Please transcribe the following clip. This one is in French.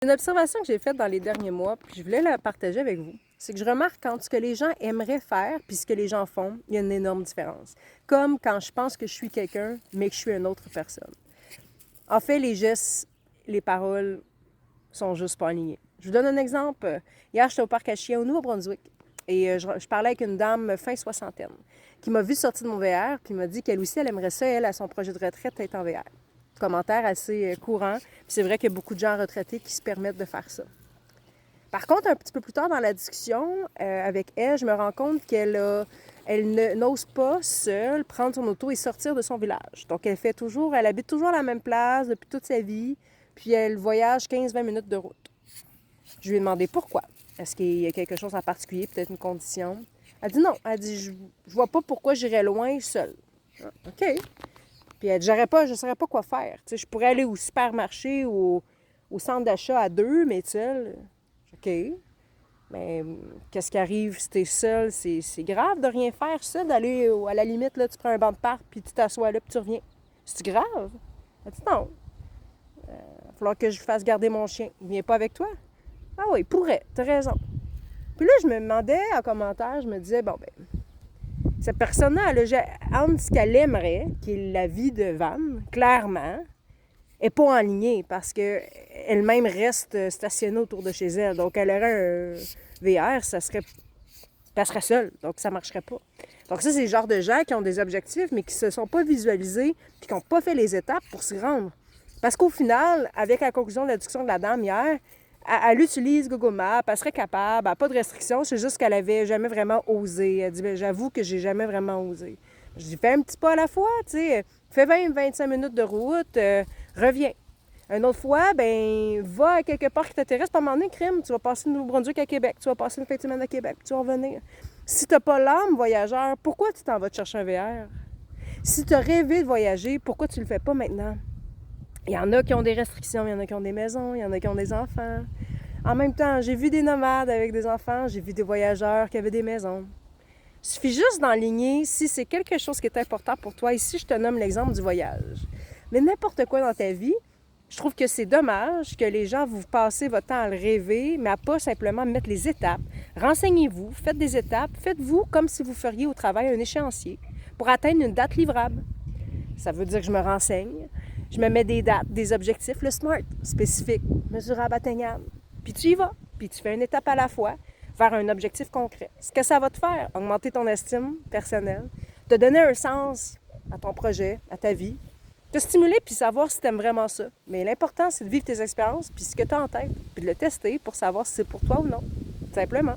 Une observation que j'ai faite dans les derniers mois, puis je voulais la partager avec vous, c'est que je remarque quand ce que les gens aimeraient faire puis ce que les gens font, il y a une énorme différence. Comme quand je pense que je suis quelqu'un, mais que je suis une autre personne. En fait, les gestes, les paroles sont juste pas alignés. Je vous donne un exemple. Hier, j'étais au parc à chiens au Nouveau-Brunswick et je parlais avec une dame fin soixantaine qui m'a vu sortir de mon VR puis m'a dit qu'elle aussi, elle aimerait ça, elle, à son projet de retraite, être en VR. Commentaire assez courant. Puis c'est vrai qu'il y a beaucoup de gens retraités qui se permettent de faire ça. Par contre, un petit peu plus tard dans la discussion avec elle, je me rends compte elle n'ose pas seule prendre son auto et sortir de son village. Donc, elle habite toujours à la même place depuis toute sa vie, puis elle voyage 15-20 minutes de route. Je lui ai demandé pourquoi. Est-ce qu'il y a quelque chose en particulier, peut-être une condition? Elle dit non. Elle dit, je vois pas pourquoi j'irais loin seule. Ah, OK. Puis elle dit, je ne saurais pas quoi faire. Tu sais, je pourrais aller au supermarché ou au centre d'achat à deux, mais seule. OK. Mais qu'est-ce qui arrive si t'es seul? C'est grave de rien faire, ça, d'aller à la limite, là, tu prends un banc de parc, puis tu t'assois là, puis tu reviens. C'est grave? Elle dit non. Il va falloir que je fasse garder mon chien. Il vient pas avec toi? Ah oui, il pourrait, t'as raison. Puis là, je me demandais en commentaire, je me disais, bon, ben, cette personne-là, entre ce qu'elle aimerait, qui est la vie de Van, clairement, n'est pas en lignée parce qu'elle-même reste stationnée autour de chez elle. Donc, elle aurait un VR, elle serait seule. Donc, ça ne marcherait pas. Donc, ça, c'est le genre de gens qui ont des objectifs, mais qui ne se sont pas visualisés et qui n'ont pas fait les étapes pour s'y rendre. Parce qu'au final, avec la conclusion de la discussion de la dame hier, elle utilise Google Maps, elle serait capable, elle n'a pas de restrictions, c'est juste qu'elle n'avait jamais vraiment osé. Elle dit, j'avoue que j'ai jamais vraiment osé. Je dis, fais un petit pas à la fois, tu sais, fais 20-25 minutes de route, reviens. Une autre fois, ben va à quelque part qui t'intéresse, pas à un moment donné, crime, tu vas passer de Nouveau-Brunswick à Québec, tu vas passer une fin de semaine à Québec, puis tu vas revenir. Si tu n'as pas l'âme voyageur, pourquoi tu t'en vas te chercher un VR? Si tu as rêvé de voyager, pourquoi tu le fais pas maintenant? Il y en a qui ont des restrictions, il y en a qui ont des maisons, il y en a qui ont des enfants. En même temps, j'ai vu des nomades avec des enfants, j'ai vu des voyageurs qui avaient des maisons. Il suffit juste d'enligner si c'est quelque chose qui est important pour toi. Ici, je te nomme l'exemple du voyage. Mais n'importe quoi dans ta vie, je trouve que c'est dommage que les gens vous passez votre temps à le rêver, mais à pas simplement mettre les étapes. Renseignez-vous, faites des étapes, faites-vous comme si vous feriez au travail un échéancier pour atteindre une date livrable. Ça veut dire que je me renseigne, je me mets des dates, des objectifs, le SMART, spécifique, mesurable, atteignable. Puis tu y vas, puis tu fais une étape à la fois vers un objectif concret. Ce que ça va te faire, augmenter ton estime personnelle, te donner un sens à ton projet, à ta vie, te stimuler puis savoir si tu aimes vraiment ça. Mais l'important, c'est de vivre tes expériences puis ce que tu as en tête, puis de le tester pour savoir si c'est pour toi ou non. Simplement.